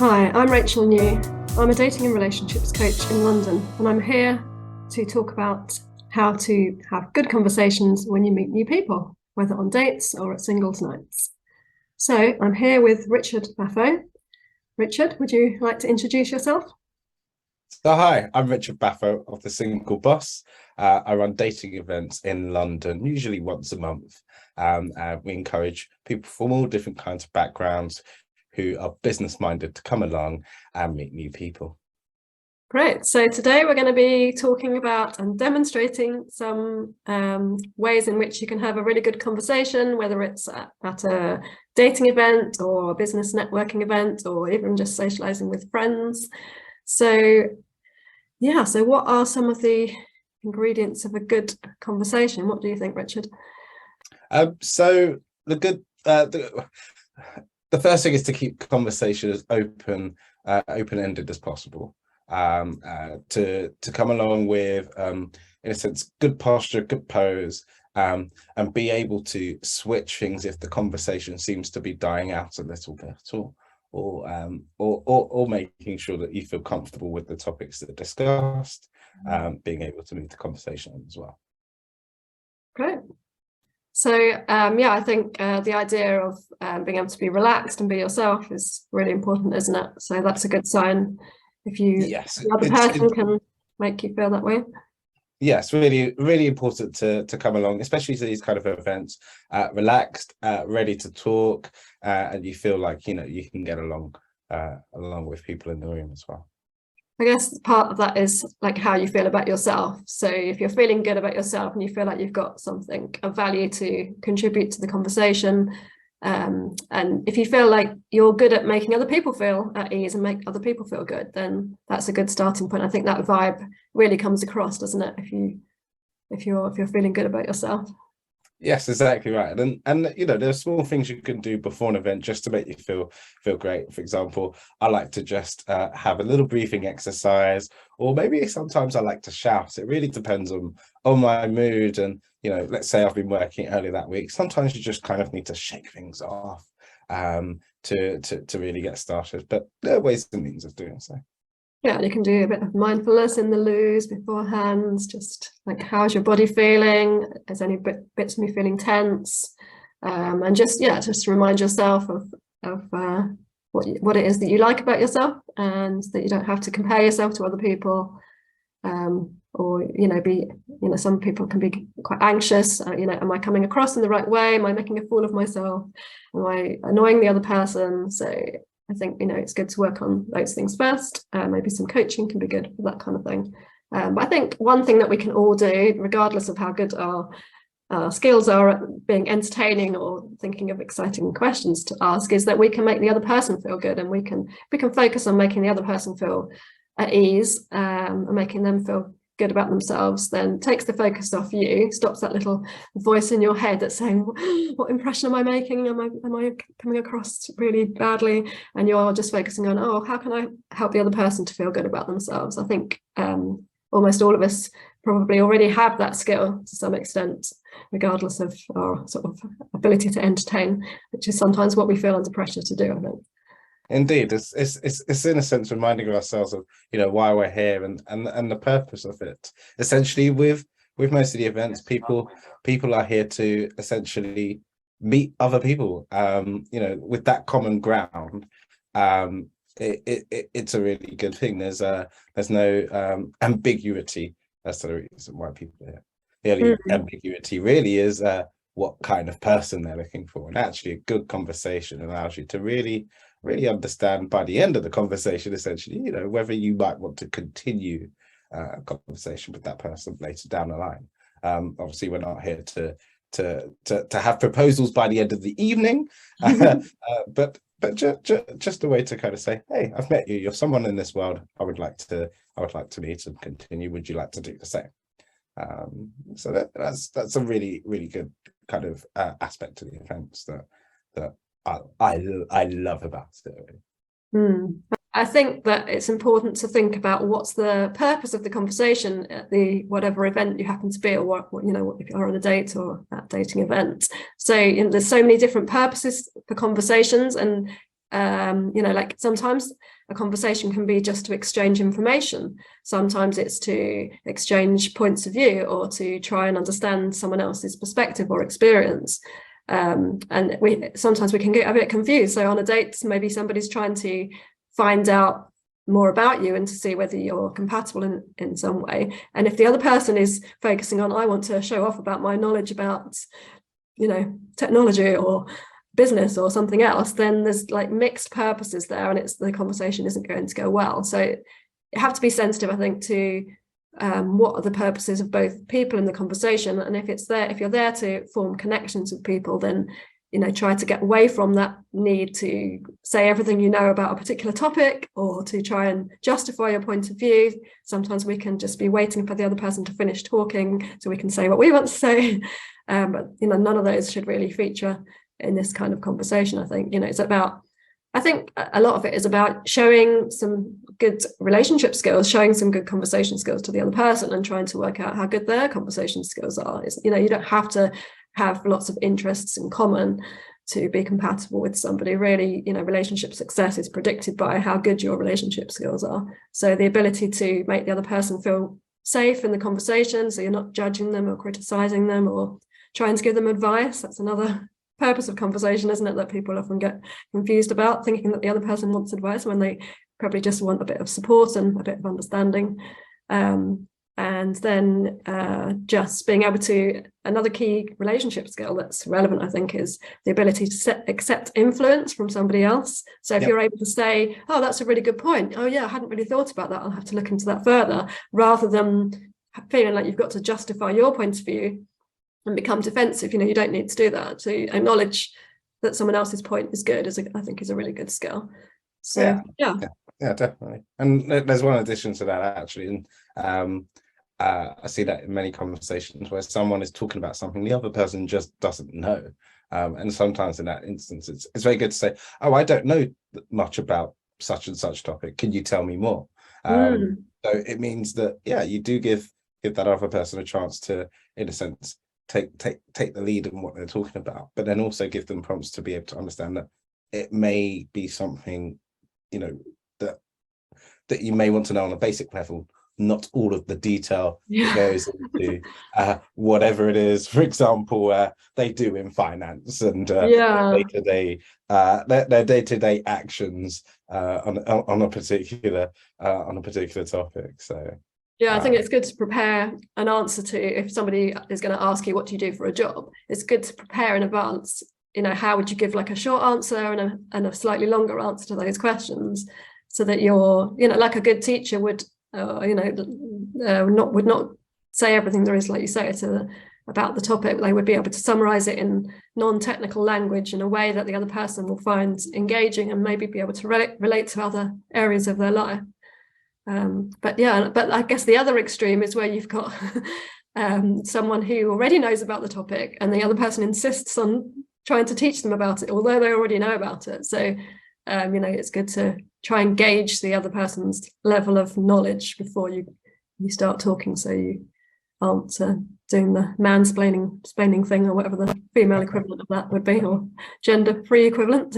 Hi, I'm Rachel New. I'm a dating and relationships coach in London, and I'm here to talk about how to have good conversations when you meet new people, whether on dates or at singles nights. So I'm here with Richard Baffoe. Richard, would you like to introduce yourself? So hi, I'm Richard Baffoe of The Single Boss. I run dating events in London, usually once a month. We encourage people from all different kinds of backgrounds who are business-minded to come along and meet new people. Great. So today we're going to be talking about and demonstrating some ways in which you can have a really good conversation, whether it's at a dating event or a business networking event, or even just socializing with friends. So what are some of the ingredients of a good conversation? What do you think, Richard? So the first thing is to keep conversation as open-ended as possible. To come along with, in a sense, good posture, good pose, and be able to switch things if the conversation seems to be dying out a little bit, or making sure that you feel comfortable with the topics that are discussed, being able to move the conversation on as well. Great. So I think the idea of being able to be relaxed and be yourself is really important, isn't it? So that's a good sign if the other person can make you feel that way. Yes, really, really important to come along, especially to these kind of events, relaxed, ready to talk, and you feel like you can get along with people in the room as well. I guess part of that is like how you feel about yourself. So if you're feeling good about yourself and you feel like you've got something of value to contribute to the conversation, and if you feel like you're good at making other people feel at ease and make other people feel good, then that's a good starting point. I think that vibe really comes across, doesn't it? If you're feeling good about yourself. Yes, exactly right. And there's small things you can do before an event just to make you feel great. For example, I like to just have a little breathing exercise, or maybe sometimes I like to shout. It really depends on my mood. And let's say I've been working early that week. Sometimes you just kind of need to shake things off to really get started. But there are ways and means of doing so. Yeah, you can do a bit of mindfulness in the loos beforehand, just like how's your body feeling? Is any bits of me feeling tense? And just remind yourself of what it is that you like about yourself, and that you don't have to compare yourself to other people. Or some people can be quite anxious. Am I coming across in the right way? Am I making a fool of myself? Am I annoying the other person? So I think, it's good to work on those things first. Maybe some coaching can be good for that kind of thing. But I think one thing that we can all do, regardless of how good our skills are at being entertaining or thinking of exciting questions to ask, is that we can make the other person feel good, and we can focus on making the other person feel at ease, and making them feel good about themselves. Then takes the focus off you, stops that little voice in your head that's saying, what impression am I making? Am I coming across really badly? And you're just focusing on, how can I help the other person to feel good about themselves? I think almost all of us probably already have that skill to some extent, regardless of our sort of ability to entertain, which is sometimes what we feel under pressure to do, I think. Indeed, it's in a sense reminding ourselves of why we're here and the purpose of it. Essentially, with most of the events, people are here to essentially meet other people. With that common ground, it's a really good thing. There's no ambiguity as to the reason why people are here. The only ambiguity really is what kind of person they're looking for, and actually a good conversation allows you to really understand by the end of the conversation, essentially, whether you might want to continue a conversation with that person later down the line. Obviously, we're not here to have proposals by the end of the evening, but just a way to kind of say, hey, I've met you. You're someone in this world I would like to meet and continue. Would you like to do the same? So that's a really, really good kind of aspect to the events that I love about it. I think that it's important to think about what's the purpose of the conversation at the whatever event you happen to be, or what if you're on a date or at a dating event. So there's so many different purposes for conversations, and like sometimes a conversation can be just to exchange information. Sometimes it's to exchange points of view or to try and understand someone else's perspective or experience. And sometimes we can get a bit confused. So on a date, maybe somebody's trying to find out more about you and to see whether you're compatible in some way. And if the other person is focusing on, I want to show off about my knowledge about, you know, technology or business or something else, then there's like mixed purposes there, and the conversation isn't going to go well. So you have to be sensitive, I think, to what are the purposes of both people in the conversation. And if you're there to form connections with people, then, you know, try to get away from that need to say everything you know about a particular topic or to try and justify your point of view. Sometimes we can just be waiting for the other person to finish talking so we can say what we want to say. But, you know, none of those should really feature in this kind of conversation. I think, you know, I think a lot of it is about showing some good relationship skills, showing some good conversation skills to the other person and trying to work out how good their conversation skills are. You know, you don't have to have lots of interests in common to be compatible with somebody. Really, you know, relationship success is predicted by how good your relationship skills are. So the ability to make the other person feel safe in the conversation, so you're not judging them or criticizing them or trying to give them advice. That's another purpose of conversation, isn't it, that people often get confused about, thinking that the other person wants advice when they probably just want a bit of support and a bit of understanding. And then just being able to, another key relationship skill that's relevant, I think, is the ability to accept influence from somebody else. So if you're able to say, oh, that's a really good point. Oh yeah, I hadn't really thought about that. I'll have to look into that further, rather than feeling like you've got to justify your point of view and become defensive. You know, you don't need to do that. To acknowledge that someone else's point is good I think is a really good skill. So yeah, definitely. And there's one addition to that, actually, and I see that in many conversations where someone is talking about something the other person just doesn't know, and sometimes in that instance it's very good to say, oh, I don't know much about such and such topic, can you tell me more? So it means that you do give that other person a chance to, in a sense, take the lead in what they're talking about, but then also give them prompts to be able to understand that it may be something, you know, that you may want to know on a basic level, not all of the detail that goes into whatever it is, for example, they do in finance and their day-to-day actions on a particular topic. So I think it's good to prepare an answer to, if somebody is going to ask you, what do you do for a job? It's good to prepare in advance. You know, how would you give like a short answer and a slightly longer answer to those questions, so that you're, you know, like a good teacher would, would not say everything there is, like you say, about the topic. They would be able to summarize it in non-technical language in a way that the other person will find engaging and maybe be able to relate to other areas of their life. But I guess the other extreme is where you've got someone who already knows about the topic and the other person insists on trying to teach them about it, although they already know about it. So, you know, it's good to try and gauge the other person's level of knowledge before you start talking, so you aren't doing the mansplaining thing, or whatever the female equivalent of that would be, or gender-free equivalent.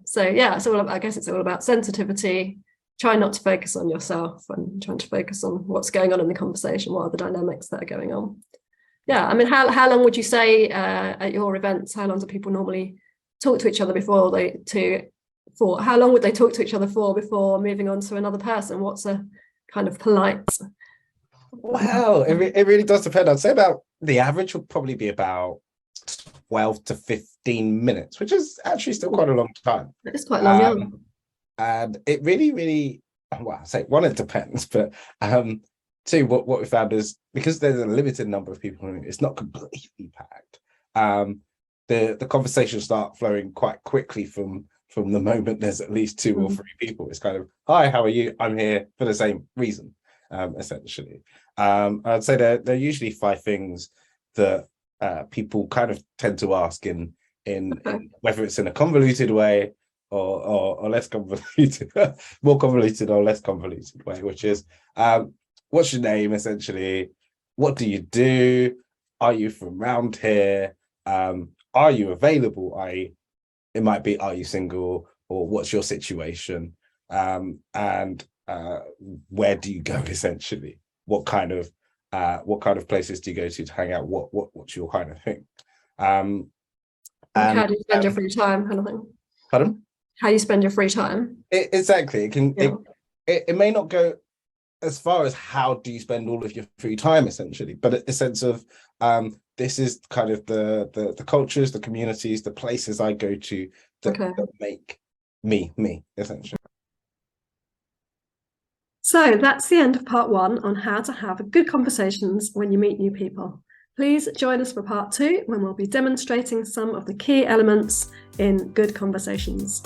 So I guess it's all about sensitivity. Try not to focus on yourself and trying to focus on what's going on in the conversation, what are the dynamics that are going on. I mean, how long would you say at your events, how long do people normally talk to each other how long would they talk to each other for before moving on to another person? What's a kind of polite? Well, it really does depend. I'd say about the average would probably be about 12 to 15 minutes, which is actually still quite a long time. It's quite long, and it really, well, I say one, it depends, but two, what we found is, because there's a limited number of people, it's not completely packed. The conversations start flowing quite quickly from the moment there's at least two or three people. It's kind of, hi, how are you? I'm here for the same reason, essentially. I'd say there are usually 5 things that people kind of tend to ask in whether it's in a convoluted way or less convoluted, more convoluted or less convoluted way, which is, what's your name, essentially? What do you do? Are you from around here? Are you available? It might be, are you single, or what's your situation? and where do you go essentially? What kind of places do you go to hang out? What's your kind of thing? And how do you spend your free time, kind of thing? Pardon? How you spend your free time? Exactly. It can. Yeah. It may not go as far as how do you spend all of your free time essentially, but a sense of this is kind of the cultures, the communities, the places I go to that make me essentially. So that's the end of part 1 on how to have good conversations when you meet new people. Please join us for part 2 when we'll be demonstrating some of the key elements in good conversations.